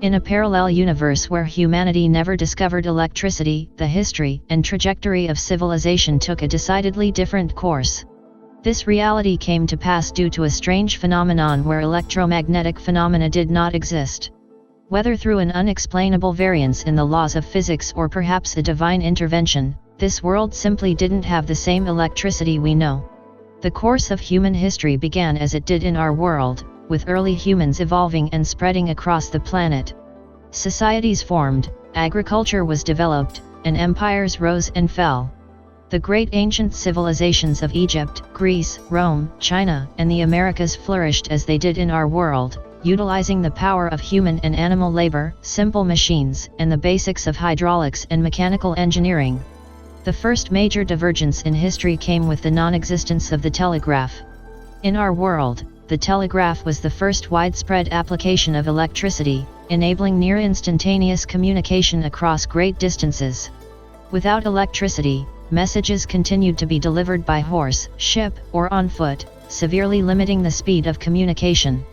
In a parallel universe where humanity never discovered electricity, the history and trajectory of civilization took a decidedly different course. This reality came to pass due to a strange phenomenon where electromagnetic phenomena did not exist. Whether through an unexplainable variance in the laws of physics or perhaps a divine intervention, this world simply didn't have the same electricity we know. The course of human history began as it did in our world, with early humans evolving and spreading across the planet. Societies formed, agriculture was developed, and empires rose and fell. The great ancient civilizations of Egypt, Greece, Rome, China, and the Americas flourished as they did in our world, utilizing the power of human and animal labor, simple machines, and the basics of hydraulics and mechanical engineering. The first major divergence in history came with the non-existence of the telegraph. In our world, the telegraph was the first widespread application of electricity, enabling near-instantaneous communication across great distances. Without electricity, messages continued to be delivered by horse, ship, or on foot, severely limiting the speed of communication.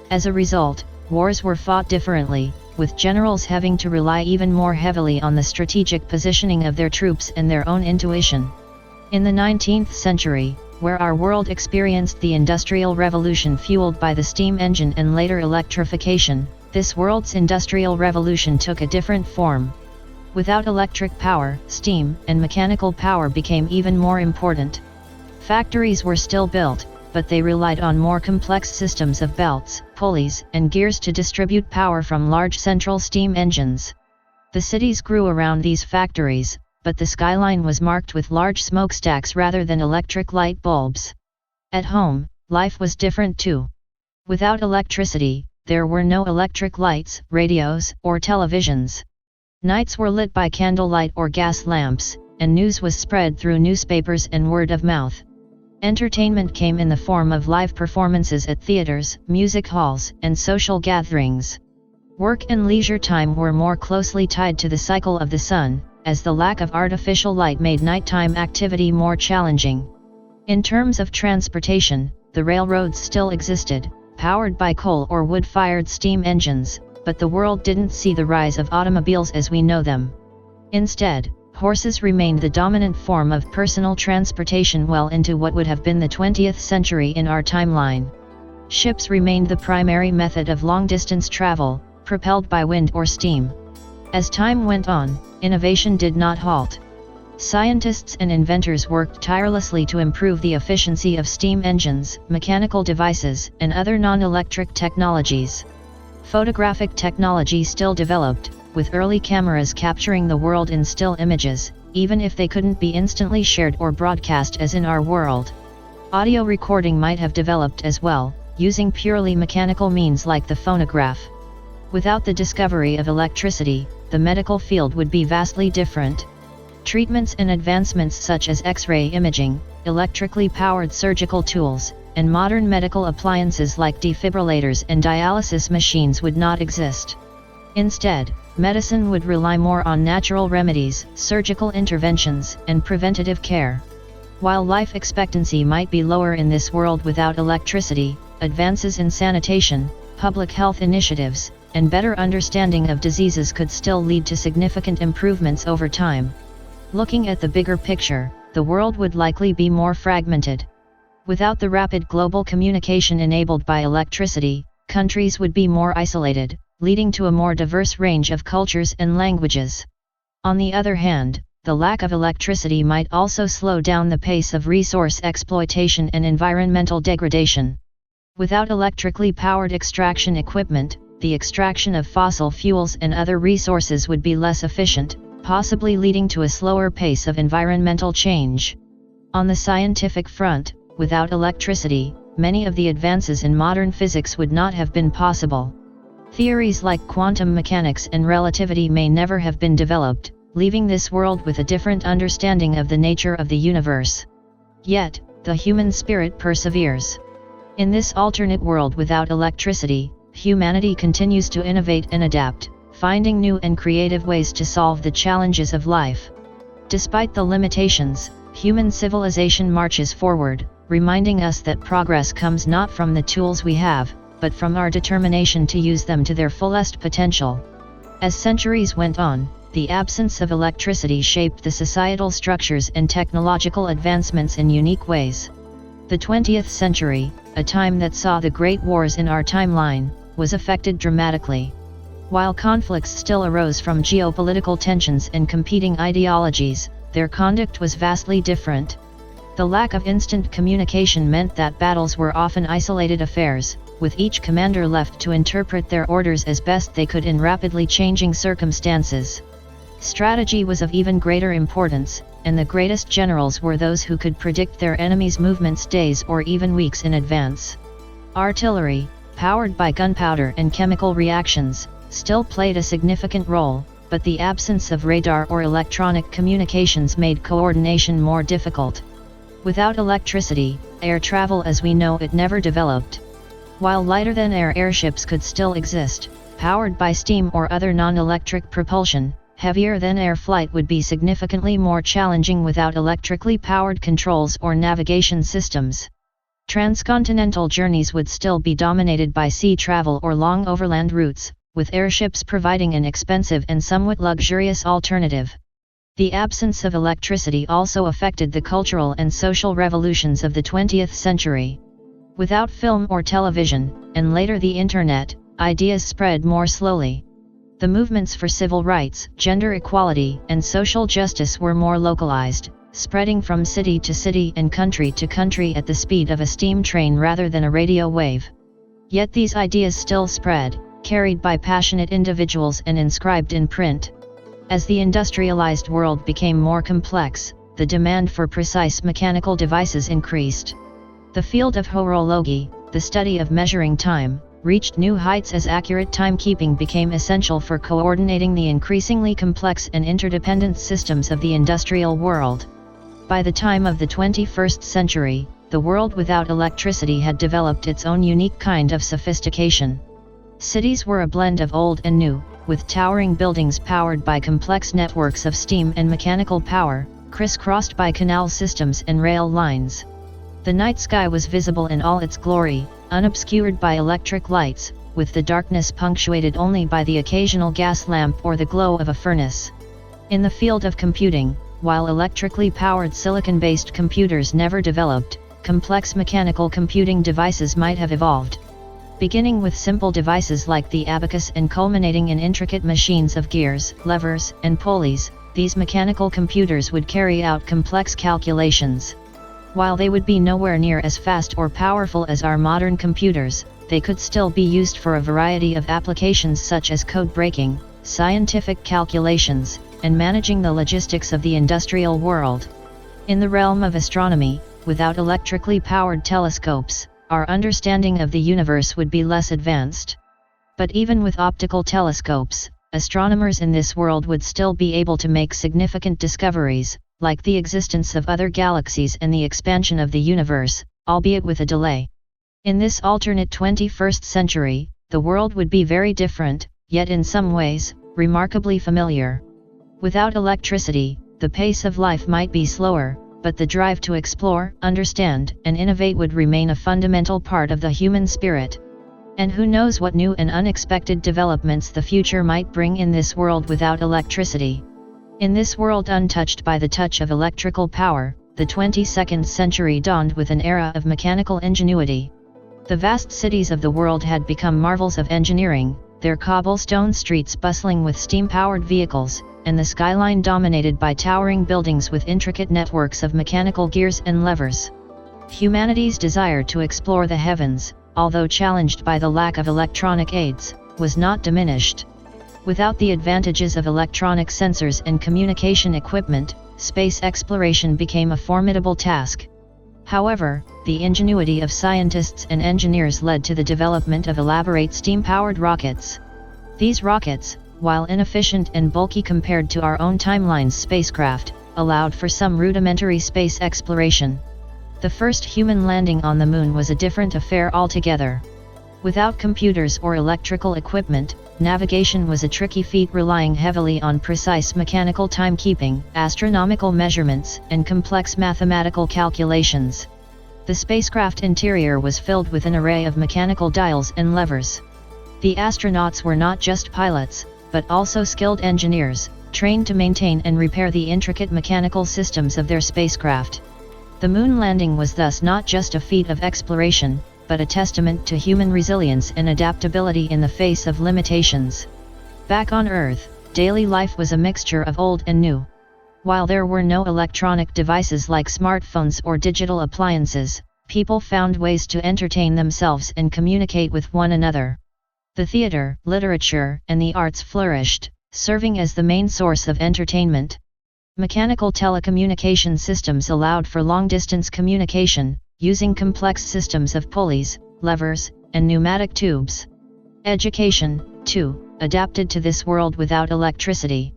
As a result, wars were fought differently, with generals having to rely even more heavily on the strategic positioning of their troops and their own intuition. In the 19th century, where our world experienced the Industrial Revolution fueled by the steam engine and later electrification, this world's Industrial Revolution took a different form. Without electric power, steam and mechanical power became even more important. Factories were still built, but they relied on more complex systems of belts, pulleys, and gears to distribute power from large central steam engines. The cities grew around these factories, but the skyline was marked with large smokestacks rather than electric light bulbs. At home, life was different too. Without electricity, there were no electric lights, radios, or televisions. Nights were lit by candlelight or gas lamps, and news was spread through newspapers and word of mouth. Entertainment came in the form of live performances at theaters, music halls, and social gatherings. Work and leisure time were more closely tied to the cycle of the sun, as the lack of artificial light made nighttime activity more challenging. In terms of transportation, the railroads still existed, powered by coal or wood-fired steam engines, but the world didn't see the rise of automobiles as we know them. Instead, horses remained the dominant form of personal transportation well into what would have been the 20th century in our timeline. Ships remained the primary method of long-distance travel, propelled by wind or steam. As time went on, innovation did not halt. Scientists and inventors worked tirelessly to improve the efficiency of steam engines, mechanical devices, and other non-electric technologies. Photographic technology still developed, with early cameras capturing the world in still images, even if they couldn't be instantly shared or broadcast as in our world. Audio recording might have developed as well, using purely mechanical means like the phonograph. Without the discovery of electricity, the medical field would be vastly different. Treatments and advancements such as X-ray imaging, electrically powered surgical tools, and modern medical appliances like defibrillators and dialysis machines would not exist. Instead, medicine would rely more on natural remedies, surgical interventions, and preventative care. While life expectancy might be lower in this world without electricity, advances in sanitation, public health initiatives, and better understanding of diseases could still lead to significant improvements over time. Looking at the bigger picture, the world would likely be more fragmented. Without the rapid global communication enabled by electricity, countries would be more isolated, leading to a more diverse range of cultures and languages. On the other hand, the lack of electricity might also slow down the pace of resource exploitation and environmental degradation. Without electrically powered extraction equipment, the extraction of fossil fuels and other resources would be less efficient, possibly leading to a slower pace of environmental change. On the scientific front, without electricity, many of the advances in modern physics would not have been possible. Theories like quantum mechanics and relativity may never have been developed, leaving this world with a different understanding of the nature of the universe. Yet, the human spirit perseveres. In this alternate world without electricity, humanity continues to innovate and adapt, finding new and creative ways to solve the challenges of life. Despite the limitations, human civilization marches forward, reminding us that progress comes not from the tools we have, but from our determination to use them to their fullest potential. As centuries went on, the absence of electricity shaped the societal structures and technological advancements in unique ways. The 20th century, a time that saw the great wars in our timeline, was affected dramatically. While conflicts still arose from geopolitical tensions and competing ideologies, their conduct was vastly different. The lack of instant communication meant that battles were often isolated affairs, with each commander left to interpret their orders as best they could in rapidly changing circumstances. Strategy was of even greater importance, and the greatest generals were those who could predict their enemies' movements days or even weeks in advance. Artillery, powered by gunpowder and chemical reactions, still played a significant role, but the absence of radar or electronic communications made coordination more difficult. Without electricity, air travel as we know it never developed. While lighter-than-air airships could still exist, powered by steam or other non-electric propulsion, heavier-than-air flight would be significantly more challenging without electrically powered controls or navigation systems. Transcontinental journeys would still be dominated by sea travel or long overland routes, with airships providing an expensive and somewhat luxurious alternative. The absence of electricity also affected the cultural and social revolutions of the 20th century. Without film or television, and later the internet, ideas spread more slowly. The movements for civil rights, gender equality, and social justice were more localized, spreading from city to city and country to country at the speed of a steam train rather than a radio wave. Yet these ideas still spread, carried by passionate individuals and inscribed in print. As the industrialized world became more complex, the demand for precise mechanical devices increased. The field of horology, the study of measuring time, reached new heights as accurate timekeeping became essential for coordinating the increasingly complex and interdependent systems of the industrial world. By the time of the 21st century, the world without electricity had developed its own unique kind of sophistication. Cities were a blend of old and new, with towering buildings powered by complex networks of steam and mechanical power, crisscrossed by canal systems and rail lines. The night sky was visible in all its glory, unobscured by electric lights, with the darkness punctuated only by the occasional gas lamp or the glow of a furnace. In the field of computing, while electrically powered silicon-based computers never developed, complex mechanical computing devices might have evolved. Beginning with simple devices like the abacus and culminating in intricate machines of gears, levers, and pulleys, these mechanical computers would carry out complex calculations. While they would be nowhere near as fast or powerful as our modern computers, they could still be used for a variety of applications such as code breaking, scientific calculations, and managing the logistics of the industrial world. In the realm of astronomy, without electrically powered telescopes, our understanding of the universe would be less advanced. But even with optical telescopes, astronomers in this world would still be able to make significant discoveries, like the existence of other galaxies and the expansion of the universe, albeit with a delay. In this alternate 21st century, the world would be very different, yet in some ways, remarkably familiar. Without electricity, the pace of life might be slower, but the drive to explore, understand, and innovate would remain a fundamental part of the human spirit. And who knows what new and unexpected developments the future might bring in this world without electricity. In this world untouched by the touch of electrical power, the 22nd century dawned with an era of mechanical ingenuity. The vast cities of the world had become marvels of engineering, their cobblestone streets bustling with steam-powered vehicles, and the skyline dominated by towering buildings with intricate networks of mechanical gears and levers. Humanity's desire to explore the heavens, although challenged by the lack of electronic aids, was not diminished. Without the advantages of electronic sensors and communication equipment, space exploration became a formidable task. However, the ingenuity of scientists and engineers led to the development of elaborate steam-powered rockets. These rockets, while inefficient and bulky compared to our own timeline's spacecraft, allowed for some rudimentary space exploration. The first human landing on the moon was a different affair altogether. Without computers or electrical equipment, navigation was a tricky feat relying heavily on precise mechanical timekeeping, astronomical measurements, and complex mathematical calculations. The spacecraft interior was filled with an array of mechanical dials and levers. The astronauts were not just pilots, but also skilled engineers, trained to maintain and repair the intricate mechanical systems of their spacecraft. The moon landing was thus not just a feat of exploration, but a testament to human resilience and adaptability in the face of limitations. Back on Earth, daily life was a mixture of old and new. While there were no electronic devices like smartphones or digital appliances, people found ways to entertain themselves and communicate with one another. The theater, literature, and the arts flourished, serving as the main source of entertainment. Mechanical telecommunication systems allowed for long-distance communication, using complex systems of pulleys, levers, and pneumatic tubes. Education, too, adapted to this world without electricity.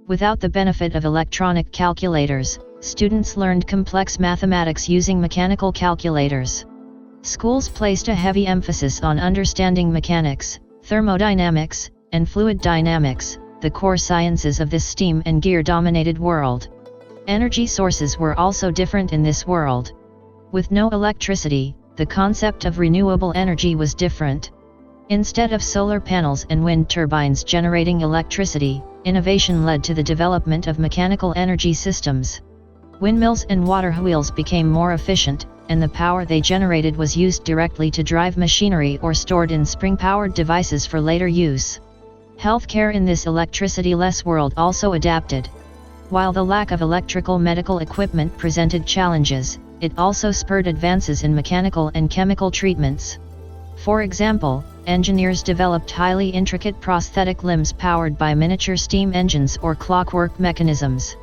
Without the benefit of electronic calculators, students learned complex mathematics using mechanical calculators. Schools placed a heavy emphasis on understanding mechanics, thermodynamics, and fluid dynamics, the core sciences of this steam and gear-dominated world. Energy sources were also different in this world. With no electricity, the concept of renewable energy was different. Instead of solar panels and wind turbines generating electricity, innovation led to the development of mechanical energy systems. Windmills and water wheels became more efficient, and the power they generated was used directly to drive machinery or stored in spring-powered devices for later use. Healthcare in this electricity-less world also adapted. While the lack of electrical medical equipment presented challenges, it also spurred advances in mechanical and chemical treatments. For example, engineers developed highly intricate prosthetic limbs powered by miniature steam engines or clockwork mechanisms.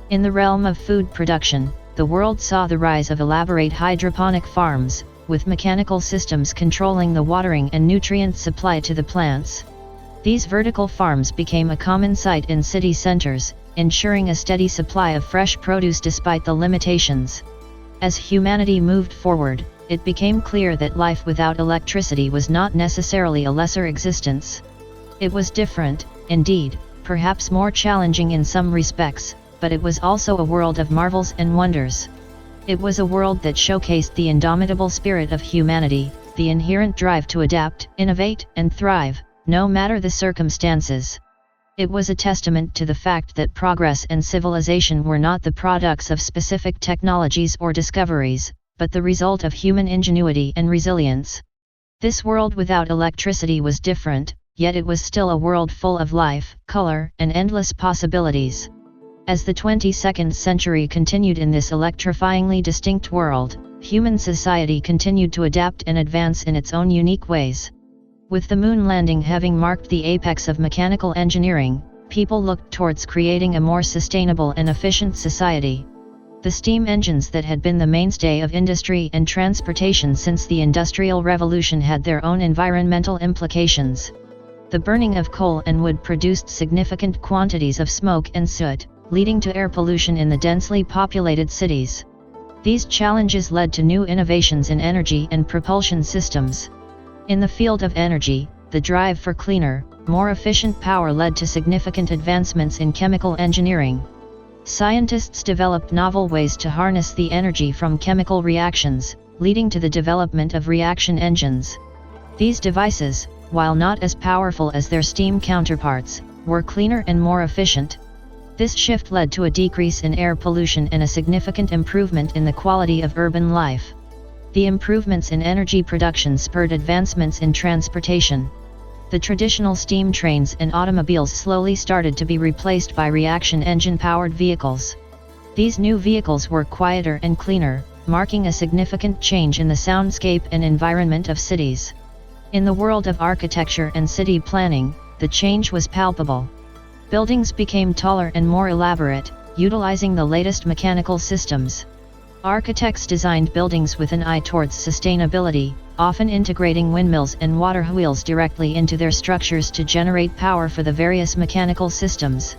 In the realm of food production, the world saw the rise of elaborate hydroponic farms, with mechanical systems controlling the watering and nutrient supply to the plants. These vertical farms became a common sight in city centers, ensuring a steady supply of fresh produce despite the limitations. As humanity moved forward, it became clear that life without electricity was not necessarily a lesser existence. It was different, indeed, perhaps more challenging in some respects, but it was also a world of marvels and wonders. It was a world that showcased the indomitable spirit of humanity, the inherent drive to adapt, innovate, and thrive, no matter the circumstances. It was a testament to the fact that progress and civilization were not the products of specific technologies or discoveries, but the result of human ingenuity and resilience. This world without electricity was different, yet it was still a world full of life, color, and endless possibilities. As the 22nd century continued in this electrifyingly distinct world, human society continued to adapt and advance in its own unique ways. With the moon landing having marked the apex of mechanical engineering, people looked towards creating a more sustainable and efficient society. The steam engines that had been the mainstay of industry and transportation since the Industrial Revolution had their own environmental implications. The burning of coal and wood produced significant quantities of smoke and soot, leading to air pollution in the densely populated cities. These challenges led to new innovations in energy and propulsion systems. In the field of energy, the drive for cleaner, more efficient power led to significant advancements in chemical engineering. Scientists developed novel ways to harness the energy from chemical reactions, leading to the development of reaction engines. These devices, while not as powerful as their steam counterparts, were cleaner and more efficient. This shift led to a decrease in air pollution and a significant improvement in the quality of urban life. The improvements in energy production spurred advancements in transportation. The traditional steam trains and automobiles slowly started to be replaced by reaction engine-powered vehicles. These new vehicles were quieter and cleaner, marking a significant change in the soundscape and environment of cities. In the world of architecture and city planning, the change was palpable. Buildings became taller and more elaborate, utilizing the latest mechanical systems. Architects designed buildings with an eye towards sustainability, often integrating windmills and water wheels directly into their structures to generate power for the various mechanical systems.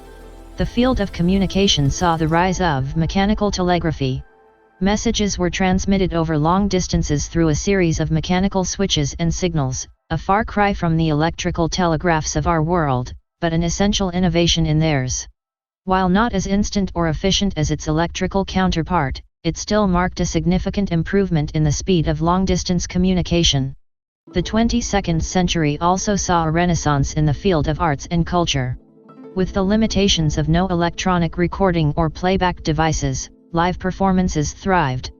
The field of communication saw the rise of mechanical telegraphy. Messages were transmitted over long distances through a series of mechanical switches and signals, a far cry from the electrical telegraphs of our world, but an essential innovation in theirs. While not as instant or efficient as its electrical counterpart, it still marked a significant improvement in the speed of long-distance communication. The 22nd century also saw a renaissance in the field of arts and culture. With the limitations of no electronic recording or playback devices, live performances thrived.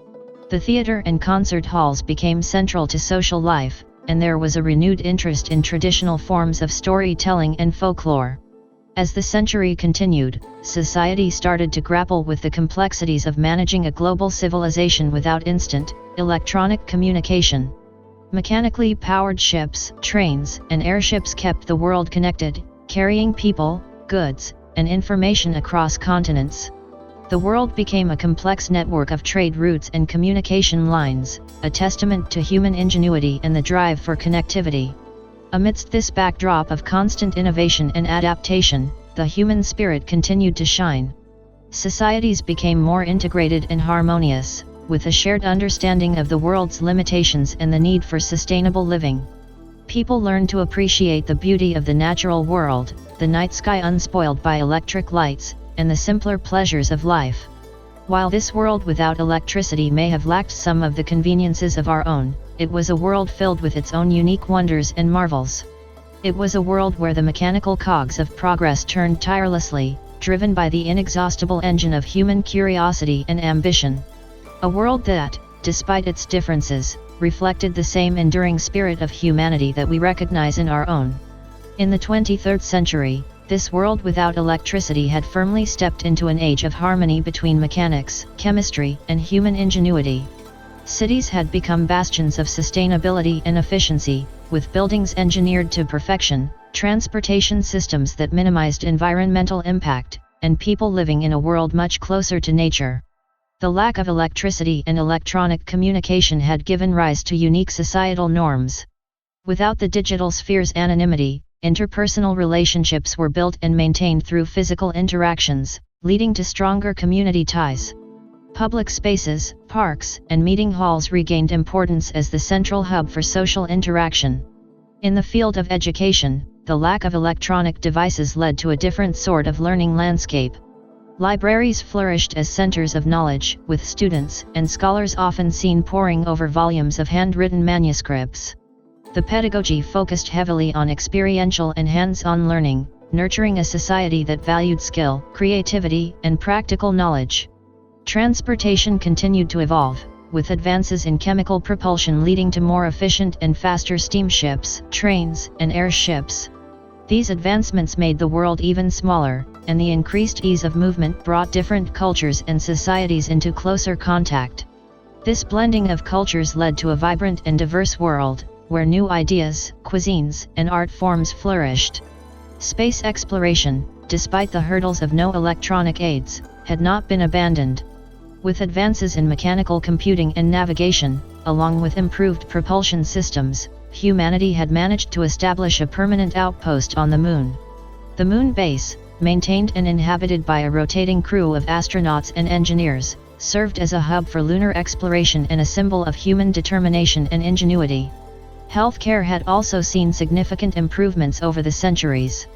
The theater and concert halls became central to social life, and there was a renewed interest in traditional forms of storytelling and folklore. As the century continued, society started to grapple with the complexities of managing a global civilization without instant, electronic communication. Mechanically powered ships, trains, and airships kept the world connected, carrying people, goods, and information across continents. The world became a complex network of trade routes and communication lines, a testament to human ingenuity and the drive for connectivity. Amidst this backdrop of constant innovation and adaptation, the human spirit continued to shine. Societies became more integrated and harmonious, with a shared understanding of the world's limitations and the need for sustainable living. People learned to appreciate the beauty of the natural world, the night sky unspoiled by electric lights, and the simpler pleasures of life. While this world without electricity may have lacked some of the conveniences of our own, it was a world filled with its own unique wonders and marvels. It was a world where the mechanical cogs of progress turned tirelessly, driven by the inexhaustible engine of human curiosity and ambition. A world that, despite its differences, reflected the same enduring spirit of humanity that we recognize in our own. In the 23rd century, this world without electricity had firmly stepped into an age of harmony between mechanics, chemistry, and human ingenuity. Cities had become bastions of sustainability and efficiency, with buildings engineered to perfection, transportation systems that minimized environmental impact, and people living in a world much closer to nature. The lack of electricity and electronic communication had given rise to unique societal norms. Without the digital sphere's anonymity, interpersonal relationships were built and maintained through physical interactions, leading to stronger community ties. Public spaces, parks, and meeting halls regained importance as the central hub for social interaction. In the field of education, the lack of electronic devices led to a different sort of learning landscape. Libraries flourished as centers of knowledge, with students and scholars often seen poring over volumes of handwritten manuscripts. The pedagogy focused heavily on experiential and hands-on learning, nurturing a society that valued skill, creativity, and practical knowledge. Transportation continued to evolve, with advances in chemical propulsion leading to more efficient and faster steamships, trains, and airships. These advancements made the world even smaller, and the increased ease of movement brought different cultures and societies into closer contact. This blending of cultures led to a vibrant and diverse world, where new ideas, cuisines, and art forms flourished. Space exploration, despite the hurdles of no electronic aids, had not been abandoned. With advances in mechanical computing and navigation, along with improved propulsion systems, humanity had managed to establish a permanent outpost on the Moon. The Moon base, maintained and inhabited by a rotating crew of astronauts and engineers, served as a hub for lunar exploration and a symbol of human determination and ingenuity. Healthcare had also seen significant improvements over the centuries.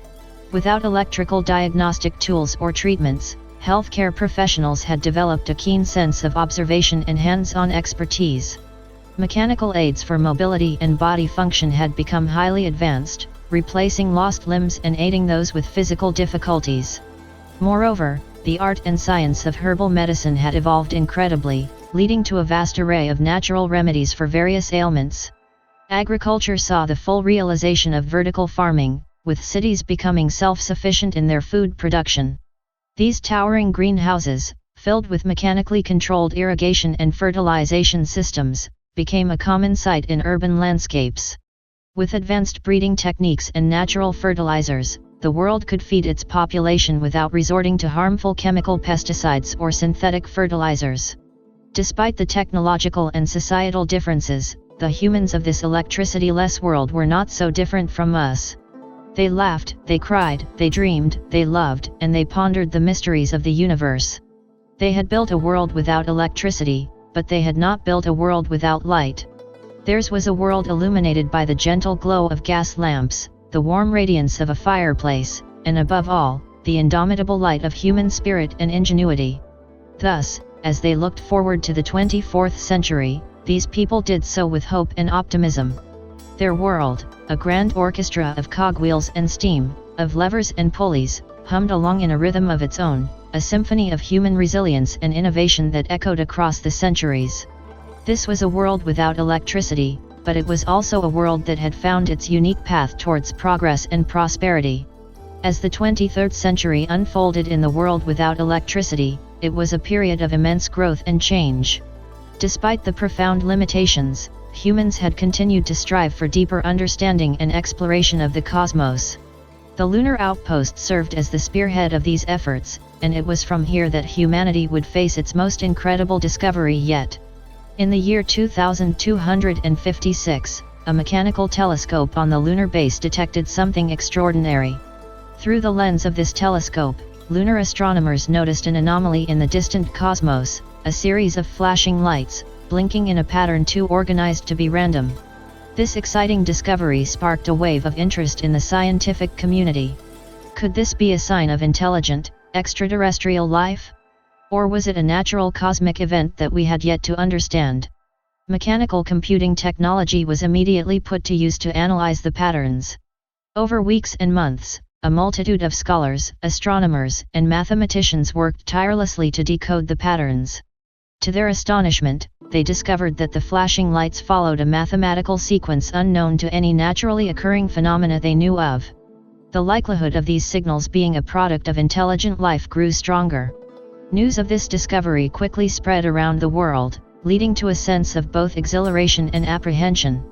Without electrical diagnostic tools or treatments, healthcare professionals had developed a keen sense of observation and hands-on expertise. Mechanical aids for mobility and body function had become highly advanced, replacing lost limbs and aiding those with physical difficulties. Moreover, the art and science of herbal medicine had evolved incredibly, leading to a vast array of natural remedies for various ailments. Agriculture saw the full realization of vertical farming, with cities becoming self-sufficient in their food production. These towering greenhouses, filled with mechanically controlled irrigation and fertilization systems, became a common sight in urban landscapes. With advanced breeding techniques and natural fertilizers, the world could feed its population without resorting to harmful chemical pesticides or synthetic fertilizers. Despite the technological and societal differences, the humans of this electricity-less world were not so different from us. They laughed, they cried, they dreamed, they loved, and they pondered the mysteries of the universe. They had built a world without electricity, but they had not built a world without light. Theirs was a world illuminated by the gentle glow of gas lamps, the warm radiance of a fireplace, and above all, the indomitable light of human spirit and ingenuity. Thus, as they looked forward to the 24th century, these people did so with hope and optimism. Their world, a grand orchestra of cogwheels and steam, of levers and pulleys, hummed along in a rhythm of its own, a symphony of human resilience and innovation that echoed across the centuries. This was a world without electricity, but it was also a world that had found its unique path towards progress and prosperity. As the 23rd century unfolded in the world without electricity, it was a period of immense growth and change. Despite the profound limitations, humans had continued to strive for deeper understanding and exploration of the cosmos. The lunar outpost served as the spearhead of these efforts, and it was from here that humanity would face its most incredible discovery yet. In the year 2256, a mechanical telescope on the lunar base detected something extraordinary. Through the lens of this telescope, lunar astronomers noticed an anomaly in the distant cosmos, a series of flashing lights, blinking in a pattern too organized to be random. This exciting discovery sparked a wave of interest in the scientific community. Could this be a sign of intelligent, extraterrestrial life? Or was it a natural cosmic event that we had yet to understand? Mechanical computing technology was immediately put to use to analyze the patterns. Over weeks and months, a multitude of scholars, astronomers, and mathematicians worked tirelessly to decode the patterns. To their astonishment, they discovered that the flashing lights followed a mathematical sequence unknown to any naturally occurring phenomena they knew of. The likelihood of these signals being a product of intelligent life grew stronger. News of this discovery quickly spread around the world, leading to a sense of both exhilaration and apprehension.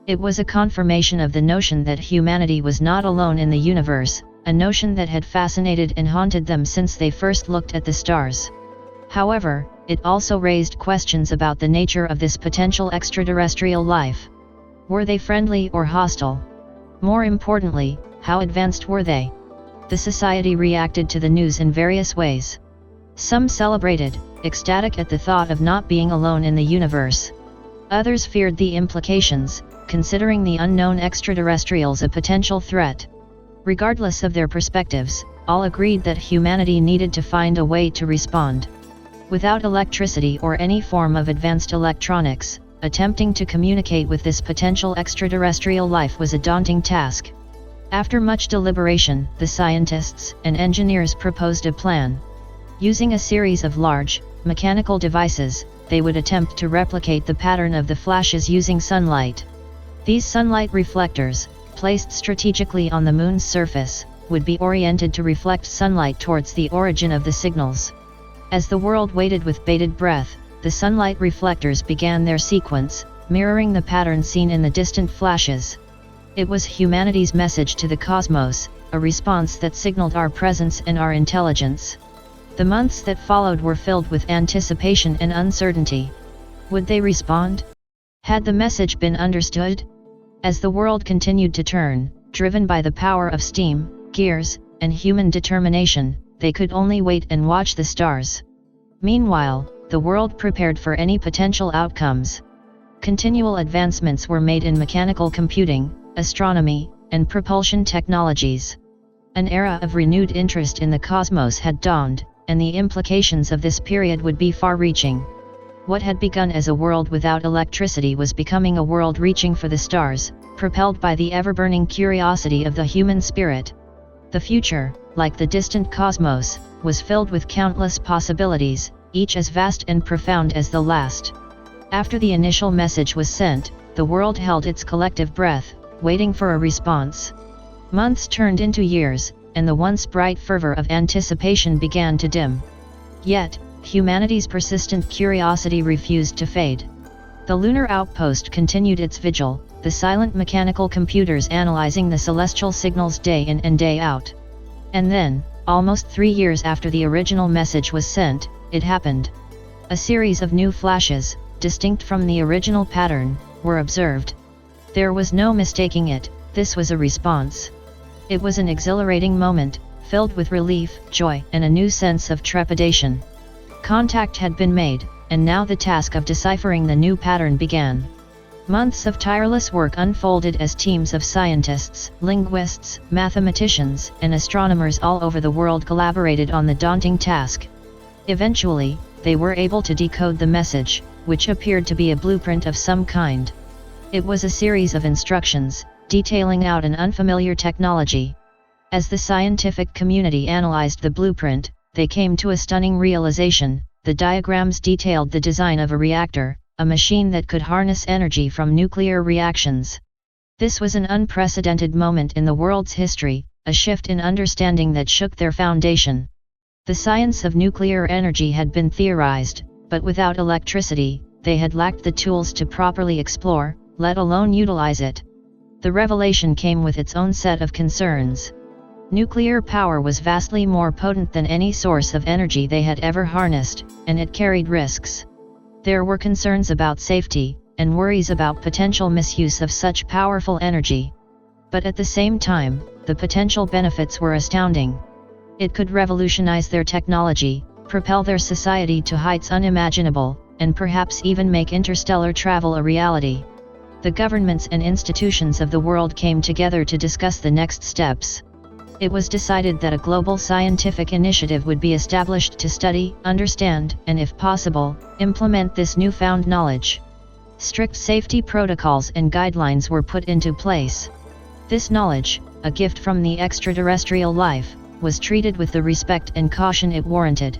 It was a confirmation of the notion that humanity was not alone in the universe, a notion that had fascinated and haunted them since they first looked at the stars. However, it also raised questions about the nature of this potential extraterrestrial life. Were they friendly or hostile? More importantly, how advanced were they? The society reacted to the news in various ways. Some celebrated, ecstatic at the thought of not being alone in the universe. Others feared the implications, considering the unknown extraterrestrials a potential threat. Regardless of their perspectives, all agreed that humanity needed to find a way to respond. Without electricity or any form of advanced electronics, attempting to communicate with this potential extraterrestrial life was a daunting task. After much deliberation, the scientists and engineers proposed a plan. Using a series of large, mechanical devices, they would attempt to replicate the pattern of the flashes using sunlight. These sunlight reflectors, placed strategically on the moon's surface, would be oriented to reflect sunlight towards the origin of the signals. As the world waited with bated breath, the sunlight reflectors began their sequence, mirroring the pattern seen in the distant flashes. It was humanity's message to the cosmos, a response that signaled our presence and our intelligence. The months that followed were filled with anticipation and uncertainty. Would they respond? Had the message been understood? As the world continued to turn, driven by the power of steam, gears, and human determination, they could only wait and watch the stars. Meanwhile, the world prepared for any potential outcomes. Continual advancements were made in mechanical computing, astronomy, and propulsion technologies. An era of renewed interest in the cosmos had dawned, and the implications of this period would be far-reaching. What had begun as a world without electricity was becoming a world reaching for the stars, propelled by the ever-burning curiosity of the human spirit. The future, like the distant cosmos, was filled with countless possibilities, each as vast and profound as the last. After the initial message was sent, the world held its collective breath, waiting for a response. Months turned into years, and the once bright fervor of anticipation began to dim. Yet, humanity's persistent curiosity refused to fade. The lunar outpost continued its vigil, the silent mechanical computers analyzing the celestial signals day in and day out. And then, almost 3 years after the original message was sent, it happened. A series of new flashes, distinct from the original pattern, were observed. There was no mistaking it, this was a response. It was an exhilarating moment, filled with relief, joy, and a new sense of trepidation. Contact had been made, and now the task of deciphering the new pattern began. Months of tireless work unfolded as teams of scientists, linguists, mathematicians, and astronomers all over the world collaborated on the daunting task. Eventually, they were able to decode the message, which appeared to be a blueprint of some kind. It was a series of instructions, detailing out an unfamiliar technology. As the scientific community analyzed the blueprint, they came to a stunning realization. The diagrams detailed the design of a reactor, a machine that could harness energy from nuclear reactions. This was an unprecedented moment in the world's history, a shift in understanding that shook their foundation. The science of nuclear energy had been theorized, but without electricity, they had lacked the tools to properly explore, let alone utilize it. The revelation came with its own set of concerns. Nuclear power was vastly more potent than any source of energy they had ever harnessed, and it carried risks. There were concerns about safety, and worries about potential misuse of such powerful energy. But at the same time, the potential benefits were astounding. It could revolutionize their technology, propel their society to heights unimaginable, and perhaps even make interstellar travel a reality. The governments and institutions of the world came together to discuss the next steps. It was decided that a global scientific initiative would be established to study, understand, and if possible, implement this newfound knowledge. Strict safety protocols and guidelines were put into place. This knowledge, a gift from the extraterrestrial life, was treated with the respect and caution it warranted.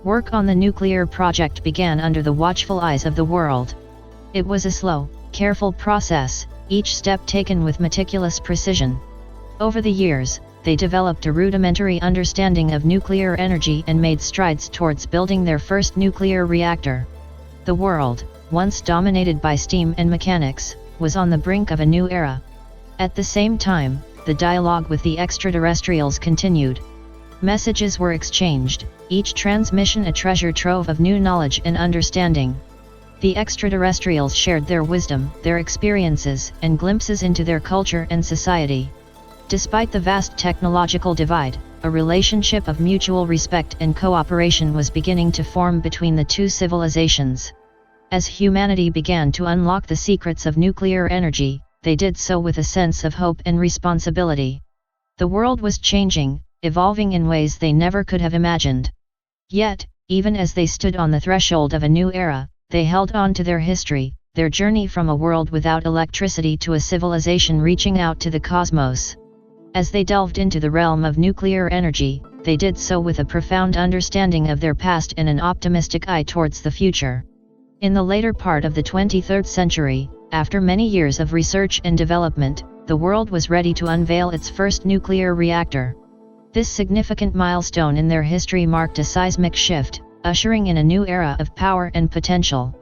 Work on the nuclear project began under the watchful eyes of the world. It was a slow, careful process, each step taken with meticulous precision. Over the years, they developed a rudimentary understanding of nuclear energy and made strides towards building their first nuclear reactor. The world, once dominated by steam and mechanics, was on the brink of a new era. At the same time, the dialogue with the extraterrestrials continued. Messages were exchanged, each transmission a treasure trove of new knowledge and understanding. The extraterrestrials shared their wisdom, their experiences, and glimpses into their culture and society. Despite the vast technological divide, a relationship of mutual respect and cooperation was beginning to form between the two civilizations. As humanity began to unlock the secrets of nuclear energy, they did so with a sense of hope and responsibility. The world was changing, evolving in ways they never could have imagined. Yet, even as they stood on the threshold of a new era, they held on to their history, their journey from a world without electricity to a civilization reaching out to the cosmos. As they delved into the realm of nuclear energy, they did so with a profound understanding of their past and an optimistic eye towards the future. In the later part of the 23rd century, after many years of research and development, the world was ready to unveil its first nuclear reactor. This significant milestone in their history marked a seismic shift, ushering in a new era of power and potential.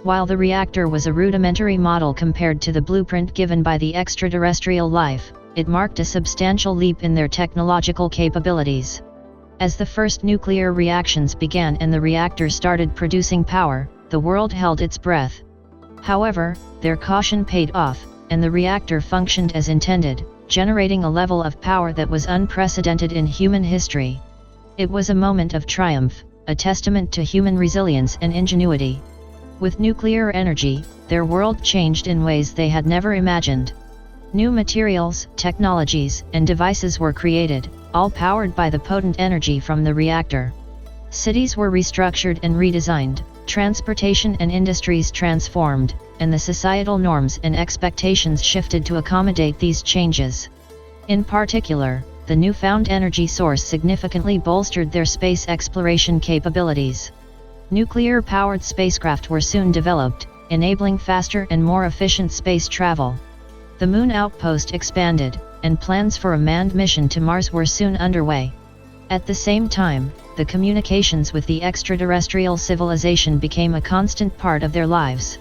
While the reactor was a rudimentary model compared to the blueprint given by the extraterrestrial life, it marked a substantial leap in their technological capabilities. As the first nuclear reactions began and the reactor started producing power, the world held its breath. However, their caution paid off, and the reactor functioned as intended, generating a level of power that was unprecedented in human history. It was a moment of triumph, a testament to human resilience and ingenuity. With nuclear energy, their world changed in ways they had never imagined. New materials, technologies, and devices were created, all powered by the potent energy from the reactor. Cities were restructured and redesigned, transportation and industries transformed, and the societal norms and expectations shifted to accommodate these changes. In particular, the newfound energy source significantly bolstered their space exploration capabilities. Nuclear-powered spacecraft were soon developed, enabling faster and more efficient space travel. The Moon outpost expanded, and plans for a manned mission to Mars were soon underway. At the same time, the communications with the extraterrestrial civilization became a constant part of their lives.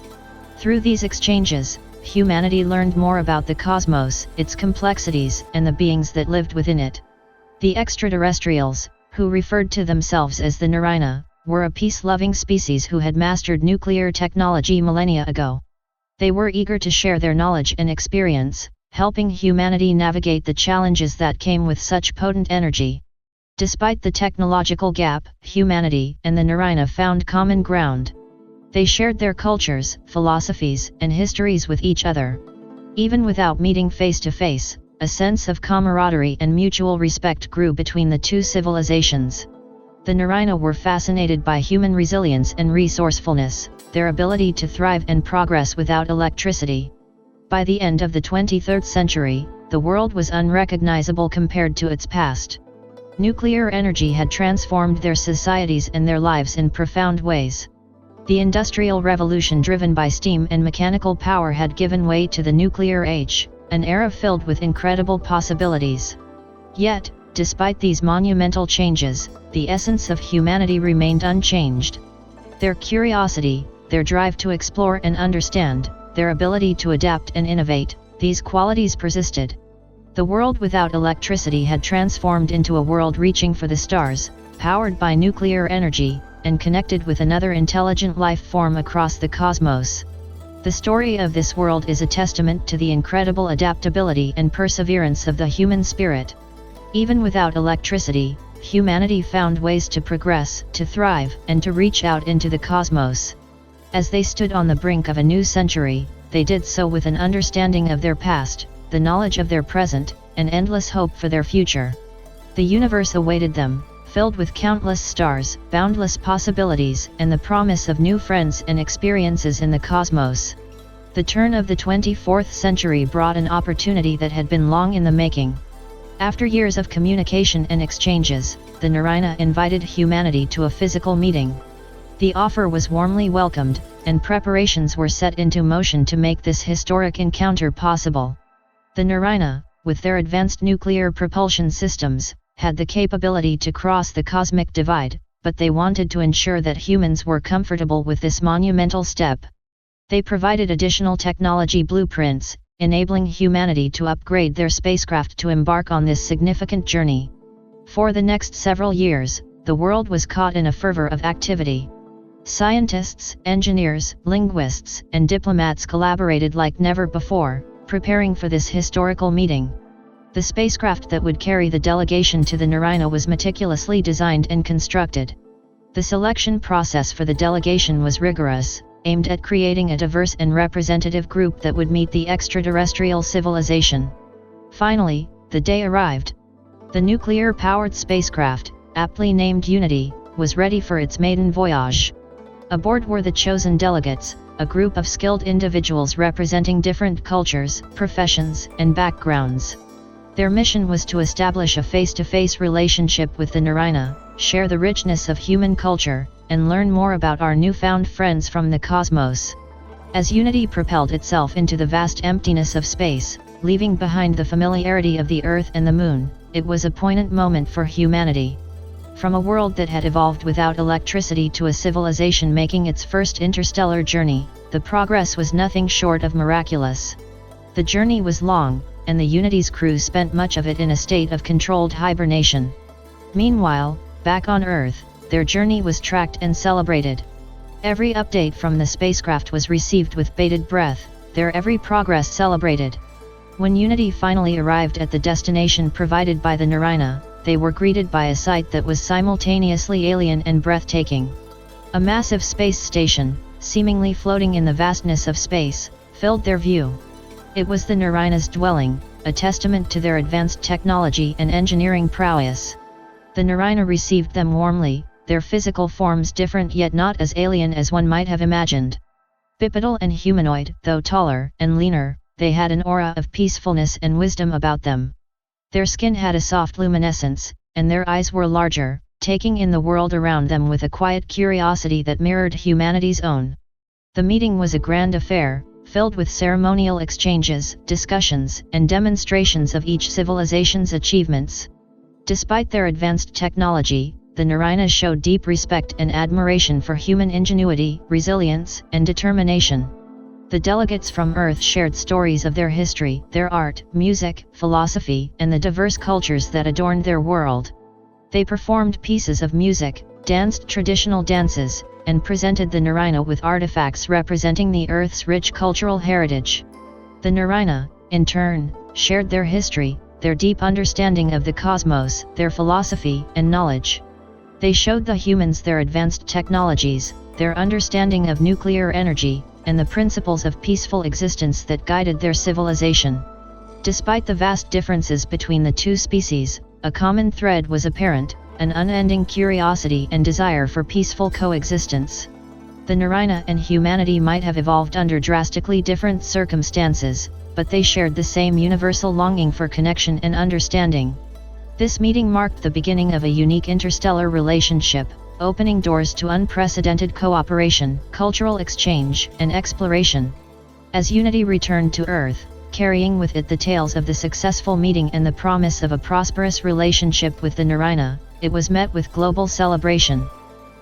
Through these exchanges, humanity learned more about the cosmos, its complexities, and the beings that lived within it. The extraterrestrials, who referred to themselves as the Narina, were a peace-loving species who had mastered nuclear technology millennia ago. They were eager to share their knowledge and experience, helping humanity navigate the challenges that came with such potent energy. Despite the technological gap, humanity and the Narina found common ground. They shared their cultures, philosophies, and histories with each other. Even without meeting face to face, a sense of camaraderie and mutual respect grew between the two civilizations. The Narina were fascinated by human resilience and resourcefulness, their ability to thrive and progress without electricity. By the end of the 23rd century, the world was unrecognizable compared to its past. Nuclear energy had transformed their societies and their lives in profound ways. The Industrial Revolution driven by steam and mechanical power had given way to the nuclear age, an era filled with incredible possibilities. Yet, despite these monumental changes, the essence of humanity remained unchanged. Their curiosity, their drive to explore and understand, their ability to adapt and innovate, these qualities persisted. The world without electricity had transformed into a world reaching for the stars, powered by nuclear energy, and connected with another intelligent life form across the cosmos. The story of this world is a testament to the incredible adaptability and perseverance of the human spirit. Even without electricity, humanity found ways to progress, to thrive, and to reach out into the cosmos. As they stood on the brink of a new century, they did so with an understanding of their past, the knowledge of their present, and endless hope for their future. The universe awaited them, filled with countless stars, boundless possibilities, and the promise of new friends and experiences in the cosmos. The turn of the 24th century brought an opportunity that had been long in the making. After years of communication and exchanges, the Narina invited humanity to a physical meeting. The offer was warmly welcomed, and preparations were set into motion to make this historic encounter possible. The Narina, with their advanced nuclear propulsion systems, had the capability to cross the cosmic divide, but they wanted to ensure that humans were comfortable with this monumental step. They provided additional technology blueprints, enabling humanity to upgrade their spacecraft to embark on this significant journey. For the next several years, the world was caught in a fervor of activity. Scientists, engineers, linguists, and diplomats collaborated like never before, preparing for this historical meeting. The spacecraft that would carry the delegation to the Narina was meticulously designed and constructed. The selection process for the delegation was rigorous, aimed at creating a diverse and representative group that would meet the extraterrestrial civilization. Finally, the day arrived. The nuclear-powered spacecraft, aptly named Unity, was ready for its maiden voyage. Aboard were the chosen delegates, a group of skilled individuals representing different cultures, professions, and backgrounds. Their mission was to establish a face-to-face relationship with the Narina, share the richness of human culture, and learn more about our newfound friends from the cosmos. As Unity propelled itself into the vast emptiness of space, leaving behind the familiarity of the Earth and the Moon, it was a poignant moment for humanity. From a world that had evolved without electricity to a civilization making its first interstellar journey, the progress was nothing short of miraculous. The journey was long, and the Unity's crew spent much of it in a state of controlled hibernation. Meanwhile, back on Earth, their journey was tracked and celebrated. Every update from the spacecraft was received with bated breath, their every progress celebrated. When Unity finally arrived at the destination provided by the Narina, they were greeted by a sight that was simultaneously alien and breathtaking. A massive space station, seemingly floating in the vastness of space, filled their view. It was the Narina's dwelling, a testament to their advanced technology and engineering prowess. The Narina received them warmly, their physical forms different yet not as alien as one might have imagined. Bipedal and humanoid, though taller and leaner, they had an aura of peacefulness and wisdom about them. Their skin had a soft luminescence, and their eyes were larger, taking in the world around them with a quiet curiosity that mirrored humanity's own. The meeting was a grand affair, filled with ceremonial exchanges, discussions, and demonstrations of each civilization's achievements. Despite their advanced technology, the Narina showed deep respect and admiration for human ingenuity, resilience, and determination. The delegates from Earth shared stories of their history, their art, music, philosophy, and the diverse cultures that adorned their world. They performed pieces of music, danced traditional dances, and presented the Narina with artifacts representing the Earth's rich cultural heritage. The Narina, in turn, shared their history, their deep understanding of the cosmos, their philosophy and knowledge. They showed the humans their advanced technologies, their understanding of nuclear energy, and the principles of peaceful existence that guided their civilization. Despite the vast differences between the two species, a common thread was apparent: an unending curiosity and desire for peaceful coexistence. The Narayana and humanity might have evolved under drastically different circumstances, but they shared the same universal longing for connection and understanding. This meeting marked the beginning of a unique interstellar relationship, opening doors to unprecedented cooperation, cultural exchange, and exploration. As Unity returned to Earth, carrying with it the tales of the successful meeting and the promise of a prosperous relationship with the Narayana, it was met with global celebration.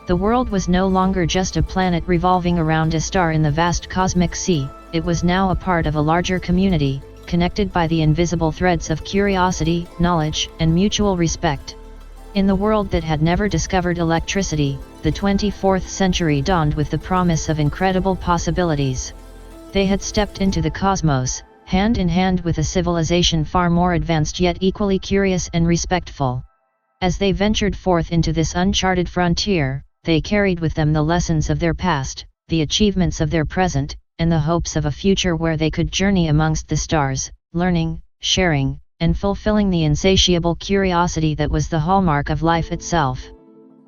The world was no longer just a planet revolving around a star in the vast cosmic sea, it was now a part of a larger community, connected by the invisible threads of curiosity, knowledge, and mutual respect. In the world that had never discovered electricity, the 24th century dawned with the promise of incredible possibilities. They had stepped into the cosmos, hand in hand with a civilization far more advanced yet equally curious and respectful. As they ventured forth into this uncharted frontier, they carried with them the lessons of their past, the achievements of their present, and the hopes of a future where they could journey amongst the stars, learning, sharing, and fulfilling the insatiable curiosity that was the hallmark of life itself.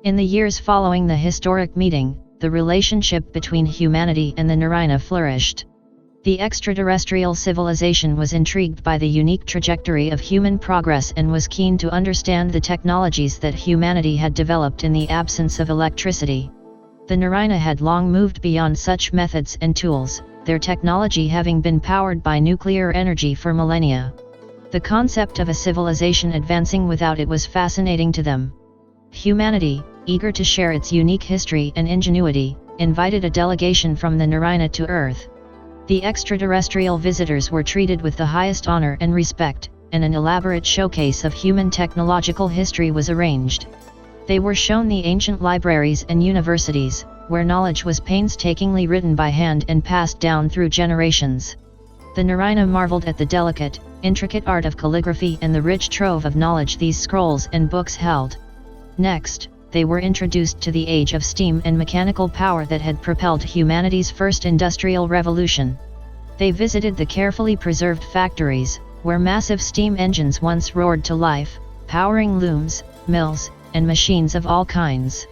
In the years following the historic meeting, the relationship between humanity and the Narayana flourished. The extraterrestrial civilization was intrigued by the unique trajectory of human progress and was keen to understand the technologies that humanity had developed in the absence of electricity. The Narayana had long moved beyond such methods and tools, their technology having been powered by nuclear energy for millennia. The concept of a civilization advancing without it was fascinating to them. Humanity, eager to share its unique history and ingenuity, invited a delegation from the Narayana to Earth. The extraterrestrial visitors were treated with the highest honor and respect, and an elaborate showcase of human technological history was arranged. They were shown the ancient libraries and universities, where knowledge was painstakingly written by hand and passed down through generations. The Narayana marveled at the delicate, intricate art of calligraphy and the rich trove of knowledge these scrolls and books held. Next, they were introduced to the age of steam and mechanical power that had propelled humanity's first industrial revolution. They visited the carefully preserved factories, where massive steam engines once roared to life, powering looms, mills, and machines of all kinds.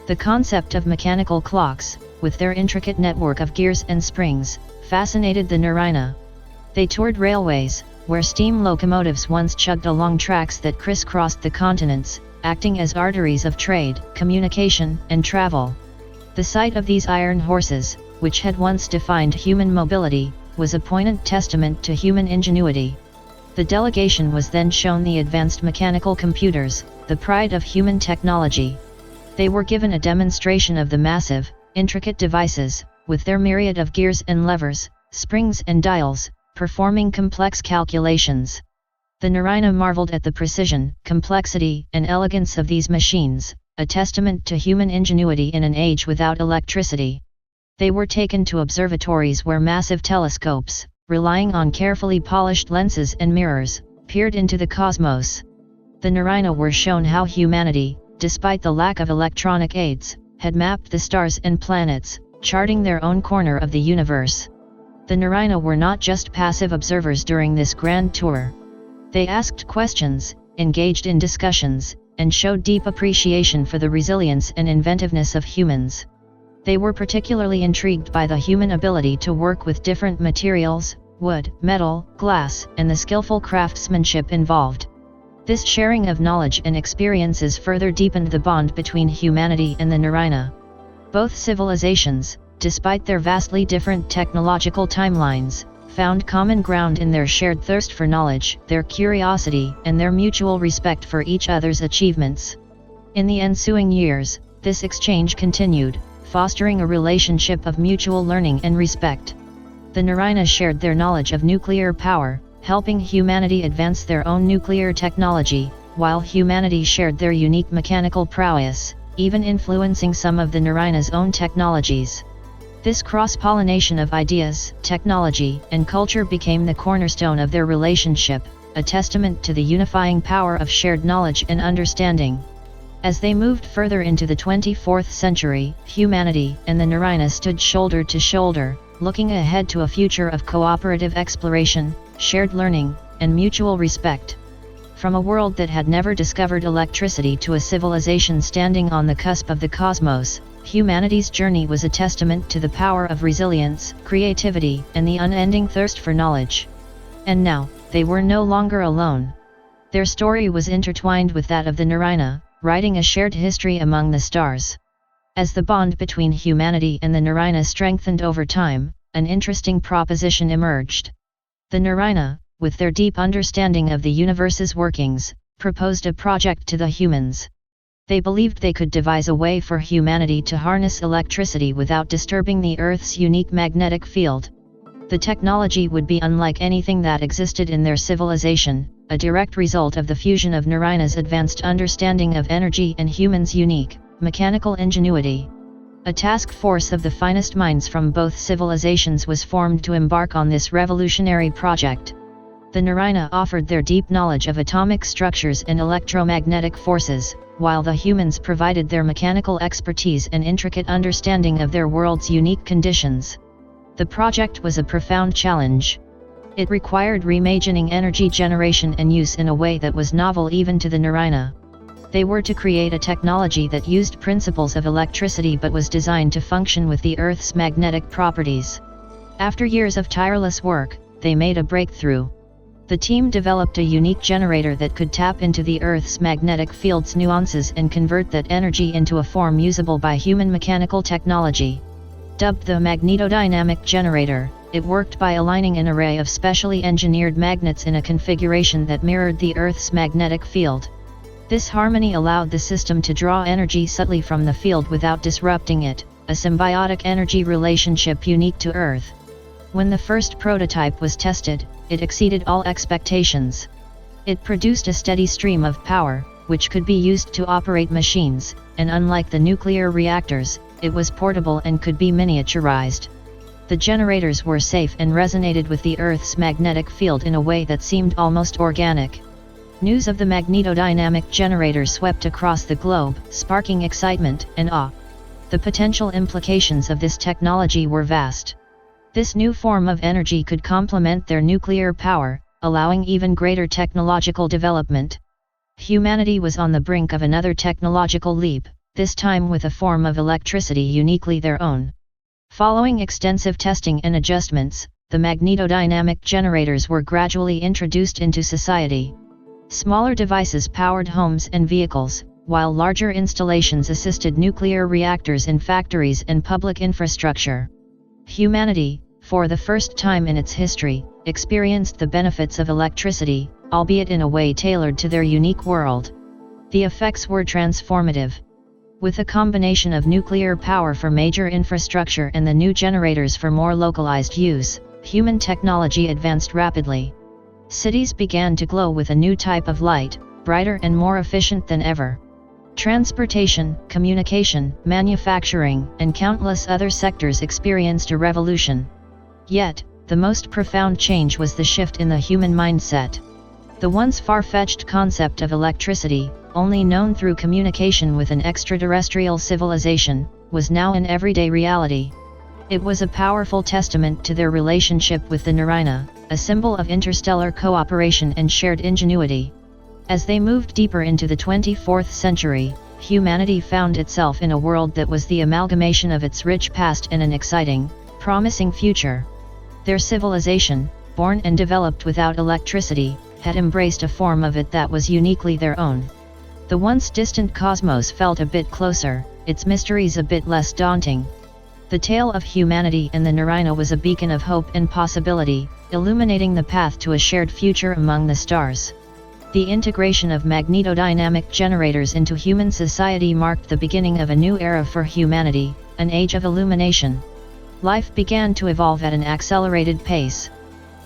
The concept of mechanical clocks, with their intricate network of gears and springs, fascinated the Narayana. They toured railways, where steam locomotives once chugged along tracks that crisscrossed the continents, acting as arteries of trade, communication, and travel. The sight of these iron horses, which had once defined human mobility, was a poignant testament to human ingenuity. The delegation was then shown the advanced mechanical computers, the pride of human technology. They were given a demonstration of the massive, intricate devices, with their myriad of gears and levers, springs and dials, performing complex calculations. The Narayana marveled at the precision, complexity, and elegance of these machines, a testament to human ingenuity in an age without electricity. They were taken to observatories where massive telescopes, relying on carefully polished lenses and mirrors, peered into the cosmos. The Narayana were shown how humanity, despite the lack of electronic aids, had mapped the stars and planets, charting their own corner of the universe. The Narayana were not just passive observers during this grand tour. They asked questions, engaged in discussions, and showed deep appreciation for the resilience and inventiveness of humans. They were particularly intrigued by the human ability to work with different materials, wood, metal, glass, and the skillful craftsmanship involved. This sharing of knowledge and experiences further deepened the bond between humanity and the Narayana. Both civilizations, despite their vastly different technological timelines, found common ground in their shared thirst for knowledge, their curiosity, and their mutual respect for each other's achievements. In the ensuing years, this exchange continued, fostering a relationship of mutual learning and respect. The Narayana shared their knowledge of nuclear power, helping humanity advance their own nuclear technology, while humanity shared their unique mechanical prowess, even influencing some of the Narayana's own technologies. This cross-pollination of ideas, technology, and culture became the cornerstone of their relationship, a testament to the unifying power of shared knowledge and understanding. As they moved further into the 24th century, humanity and the Narayana stood shoulder to shoulder, looking ahead to a future of cooperative exploration, shared learning, and mutual respect. From a world that had never discovered electricity to a civilization standing on the cusp of the cosmos, humanity's journey was a testament to the power of resilience, creativity, and the unending thirst for knowledge. And now, they were no longer alone. Their story was intertwined with that of the Narayana, writing a shared history among the stars. As the bond between humanity and the Narayana strengthened over time, an interesting proposition emerged. The Narayana, with their deep understanding of the universe's workings, proposed a project to the humans. They believed they could devise a way for humanity to harness electricity without disturbing the Earth's unique magnetic field. The technology would be unlike anything that existed in their civilization, a direct result of the fusion of Narayana's advanced understanding of energy and humans' unique, mechanical ingenuity. A task force of the finest minds from both civilizations was formed to embark on this revolutionary project. The Narayana offered their deep knowledge of atomic structures and electromagnetic forces, while the humans provided their mechanical expertise and intricate understanding of their world's unique conditions. The project was a profound challenge. It required reimagining energy generation and use in a way that was novel even to the Narayana. They were to create a technology that used principles of electricity but was designed to function with the Earth's magnetic properties. After years of tireless work, they made a breakthrough. The team developed a unique generator that could tap into the Earth's magnetic field's nuances and convert that energy into a form usable by human mechanical technology. Dubbed the magnetodynamic generator, it worked by aligning an array of specially engineered magnets in a configuration that mirrored the Earth's magnetic field. This harmony allowed the system to draw energy subtly from the field without disrupting it, a symbiotic energy relationship unique to Earth. When the first prototype was tested, it exceeded all expectations. It produced a steady stream of power, which could be used to operate machines, and unlike the nuclear reactors, it was portable and could be miniaturized. The generators were safe and resonated with the Earth's magnetic field in a way that seemed almost organic. News of the magnetodynamic generator swept across the globe, sparking excitement and awe. The potential implications of this technology were vast. This new form of energy could complement their nuclear power, allowing even greater technological development. Humanity was on the brink of another technological leap, this time with a form of electricity uniquely their own. Following extensive testing and adjustments, the magnetodynamic generators were gradually introduced into society. Smaller devices powered homes and vehicles, while larger installations assisted nuclear reactors in factories and public infrastructure. Humanity, for the first time in its history, experienced the benefits of electricity, albeit in a way tailored to their unique world. The effects were transformative. With a combination of nuclear power for major infrastructure and the new generators for more localized use, human technology advanced rapidly. Cities began to glow with a new type of light, brighter and more efficient than ever. Transportation, communication, manufacturing, and countless other sectors experienced a revolution. Yet, the most profound change was the shift in the human mindset. The once far-fetched concept of electricity, only known through communication with an extraterrestrial civilization, was now an everyday reality. It was a powerful testament to their relationship with the Narayana, a symbol of interstellar cooperation and shared ingenuity. As they moved deeper into the 24th century, humanity found itself in a world that was the amalgamation of its rich past and an exciting, promising future. Their civilization, born and developed without electricity, had embraced a form of it that was uniquely their own. The once distant cosmos felt a bit closer, its mysteries a bit less daunting. The tale of humanity and the Narayana was a beacon of hope and possibility, illuminating the path to a shared future among the stars. The integration of magnetodynamic generators into human society marked the beginning of a new era for humanity, an age of illumination. Life began to evolve at an accelerated pace.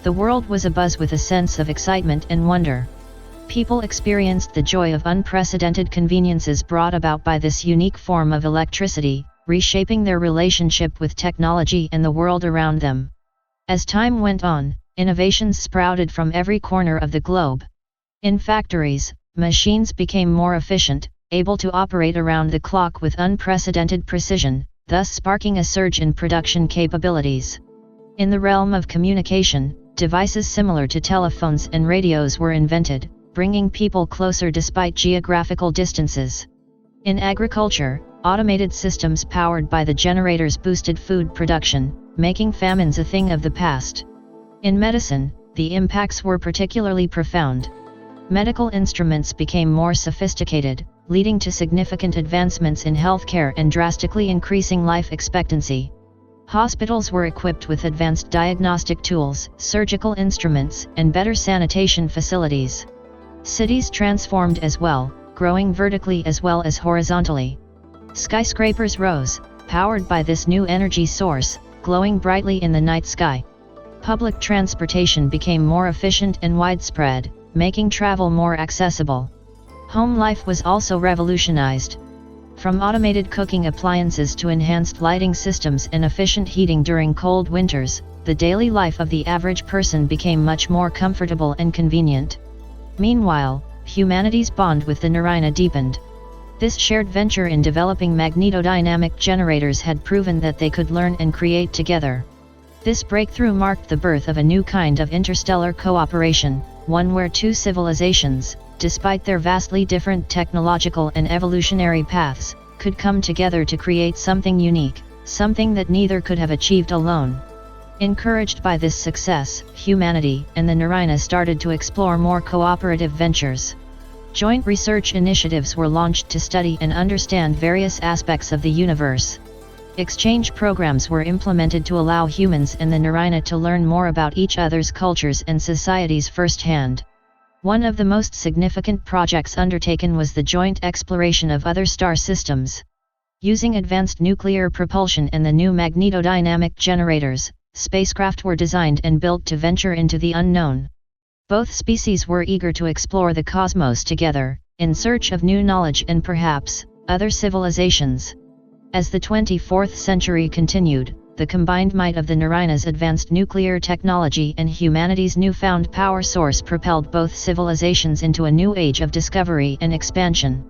The world was abuzz with a sense of excitement and wonder. People experienced the joy of unprecedented conveniences brought about by this unique form of electricity, reshaping their relationship with technology and the world around them. As time went on, innovations sprouted from every corner of the globe. In factories, machines became more efficient, able to operate around the clock with unprecedented precision, thus sparking a surge in production capabilities. In the realm of communication, devices similar to telephones and radios were invented, bringing people closer despite geographical distances. In agriculture, automated systems powered by the generators boosted food production, making famines a thing of the past. In medicine, the impacts were particularly profound. Medical instruments became more sophisticated, leading to significant advancements in healthcare and drastically increasing life expectancy. Hospitals were equipped with advanced diagnostic tools, surgical instruments, and better sanitation facilities. Cities transformed as well, growing vertically as well as horizontally. Skyscrapers rose, powered by this new energy source, glowing brightly in the night sky. Public transportation became more efficient and widespread, making travel more accessible. Home life was also revolutionized. From automated cooking appliances to enhanced lighting systems and efficient heating during cold winters, the daily life of the average person became much more comfortable and convenient. Meanwhile, humanity's bond with the Narayana deepened. This shared venture in developing magnetodynamic generators had proven that they could learn and create together. This breakthrough marked the birth of a new kind of interstellar cooperation, one where two civilizations, despite their vastly different technological and evolutionary paths, could come together to create something unique, something that neither could have achieved alone. Encouraged by this success, humanity and the Narayana started to explore more cooperative ventures. Joint research initiatives were launched to study and understand various aspects of the universe. Exchange programs were implemented to allow humans and the Narayana to learn more about each other's cultures and societies firsthand. One of the most significant projects undertaken was the joint exploration of other star systems. Using advanced nuclear propulsion and the new magnetodynamic generators, spacecraft were designed and built to venture into the unknown. Both species were eager to explore the cosmos together, in search of new knowledge and perhaps, other civilizations. As the 24th century continued, the combined might of the Narayana's advanced nuclear technology and humanity's newfound power source propelled both civilizations into a new age of discovery and expansion.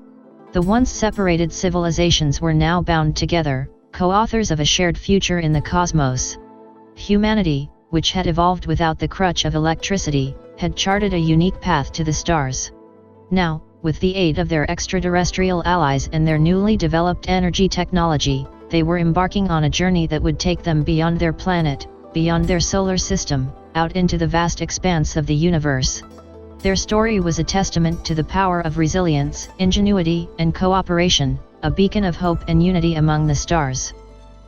The once separated civilizations were now bound together, co-authors of a shared future in the cosmos. Humanity, which had evolved without the crutch of electricity, had charted a unique path to the stars. Now, with the aid of their extraterrestrial allies and their newly developed energy technology, they were embarking on a journey that would take them beyond their planet, beyond their solar system, out into the vast expanse of the universe. Their story was a testament to the power of resilience, ingenuity, and cooperation, a beacon of hope and unity among the stars.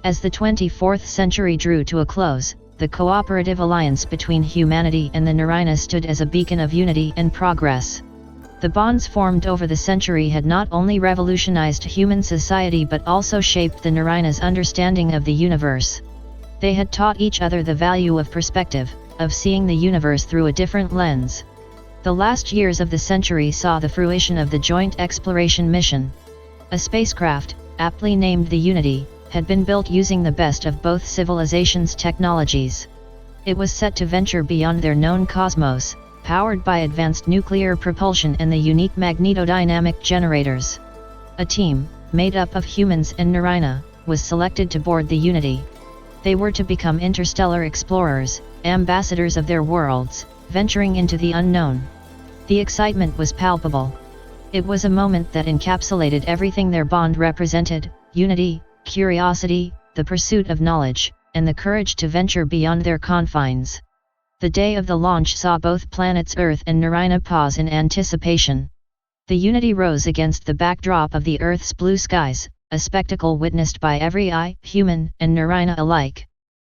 As the 24th century drew to a close, the cooperative alliance between humanity and the Narayana stood as a beacon of unity and progress. The bonds formed over the century had not only revolutionized human society but also shaped the Narayana's understanding of the universe. They had taught each other the value of perspective, of seeing the universe through a different lens. The last years of the century saw the fruition of the joint exploration mission. A spacecraft, aptly named the Unity, had been built using the best of both civilizations' technologies. It was set to venture beyond their known cosmos, powered by advanced nuclear propulsion and the unique magnetodynamic generators. A team, made up of humans and Narayana, was selected to board the Unity. They were to become interstellar explorers, ambassadors of their worlds, venturing into the unknown. The excitement was palpable. It was a moment that encapsulated everything their bond represented: unity, curiosity, the pursuit of knowledge, and the courage to venture beyond their confines. The day of the launch saw both planets Earth and Narayana pause in anticipation. The Unity rose against the backdrop of the Earth's blue skies, a spectacle witnessed by every eye, human and Narayana alike.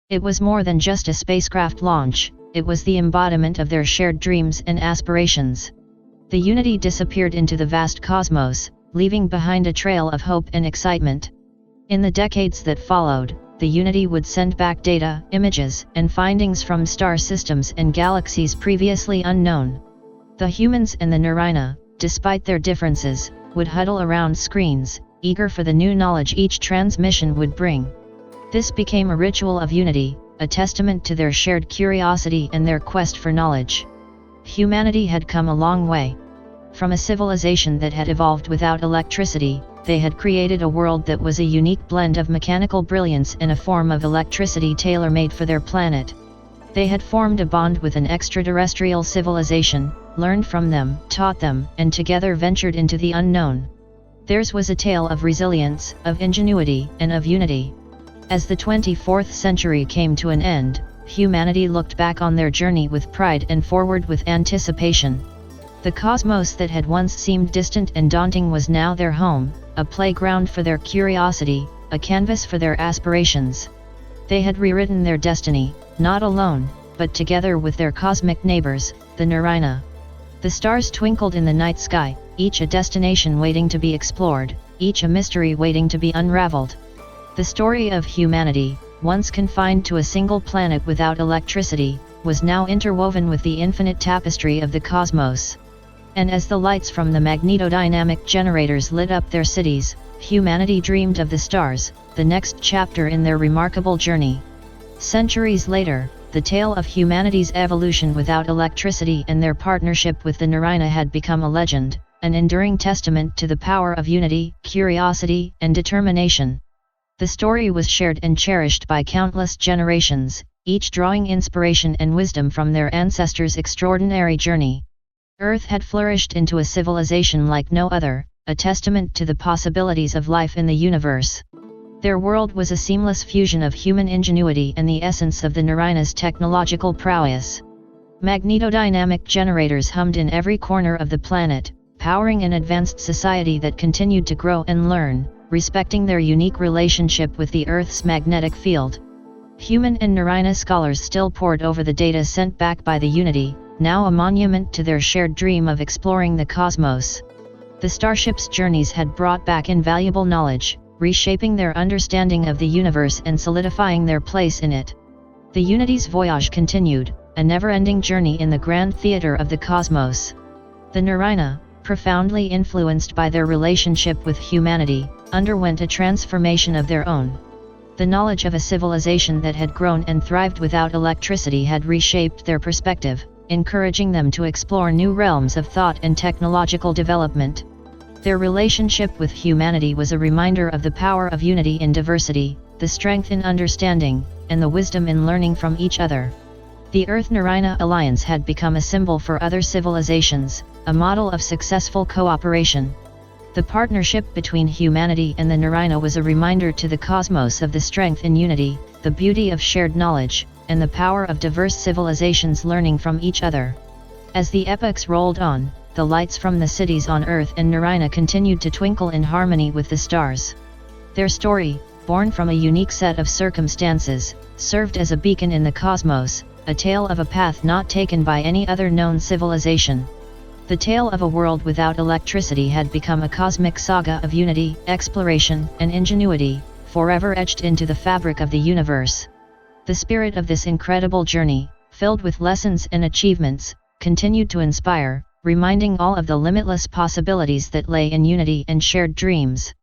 It was more than just a spacecraft launch, it was the embodiment of their shared dreams and aspirations. The Unity disappeared into the vast cosmos, leaving behind a trail of hope and excitement. In the decades that followed, the Unity would send back data, images, and findings from star systems and galaxies previously unknown. The humans and the Narayana, despite their differences, would huddle around screens, eager for the new knowledge each transmission would bring. This became a ritual of unity, a testament to their shared curiosity and their quest for knowledge. Humanity had come a long way. From a civilization that had evolved without electricity, they had created a world that was a unique blend of mechanical brilliance and a form of electricity tailor-made for their planet. They had formed a bond with an extraterrestrial civilization, learned from them, taught them, and together ventured into the unknown. Theirs was a tale of resilience, of ingenuity, and of unity. As the 24th century came to an end, humanity looked back on their journey with pride and forward with anticipation. The cosmos that had once seemed distant and daunting was now their home, a playground for their curiosity, a canvas for their aspirations. They had rewritten their destiny, not alone, but together with their cosmic neighbors, the Narina. The stars twinkled in the night sky, each a destination waiting to be explored, each a mystery waiting to be unraveled. The story of humanity, once confined to a single planet without electricity, was now interwoven with the infinite tapestry of the cosmos. And as the lights from the magnetodynamic generators lit up their cities, humanity dreamed of the stars, the next chapter in their remarkable journey. Centuries later, the tale of humanity's evolution without electricity and their partnership with the Narina had become a legend, an enduring testament to the power of unity, curiosity, and determination. The story was shared and cherished by countless generations, each drawing inspiration and wisdom from their ancestors' extraordinary journey. Earth had flourished into a civilization like no other, a testament to the possibilities of life in the universe. Their world was a seamless fusion of human ingenuity and the essence of the Narina's technological prowess. Magnetodynamic generators hummed in every corner of the planet, powering an advanced society that continued to grow and learn, respecting their unique relationship with the Earth's magnetic field. Human and Narina scholars still pored over the data sent back by the Unity, now a monument to their shared dream of exploring the cosmos. The starship's journeys had brought back invaluable knowledge, reshaping their understanding of the universe and solidifying their place in it. The Unity's voyage continued, a never-ending journey in the grand theater of the cosmos. The Narina, profoundly influenced by their relationship with humanity, underwent a transformation of their own. The knowledge of a civilization that had grown and thrived without electricity had reshaped their perspective, encouraging them to explore new realms of thought and technological development. Their relationship with humanity was a reminder of the power of unity in diversity, the strength in understanding, and the wisdom in learning from each other. The Earth-Narina alliance had become a symbol for other civilizations, a model of successful cooperation. The partnership between humanity and the Narina was a reminder to the cosmos of the strength in unity, the beauty of shared knowledge, and the power of diverse civilizations learning from each other. As the epochs rolled on, the lights from the cities on Earth and Narina continued to twinkle in harmony with the stars. Their story, born from a unique set of circumstances, served as a beacon in the cosmos, a tale of a path not taken by any other known civilization. The tale of a world without electricity had become a cosmic saga of unity, exploration, and ingenuity, forever etched into the fabric of the universe. The spirit of this incredible journey, filled with lessons and achievements, continued to inspire, reminding all of the limitless possibilities that lay in unity and shared dreams.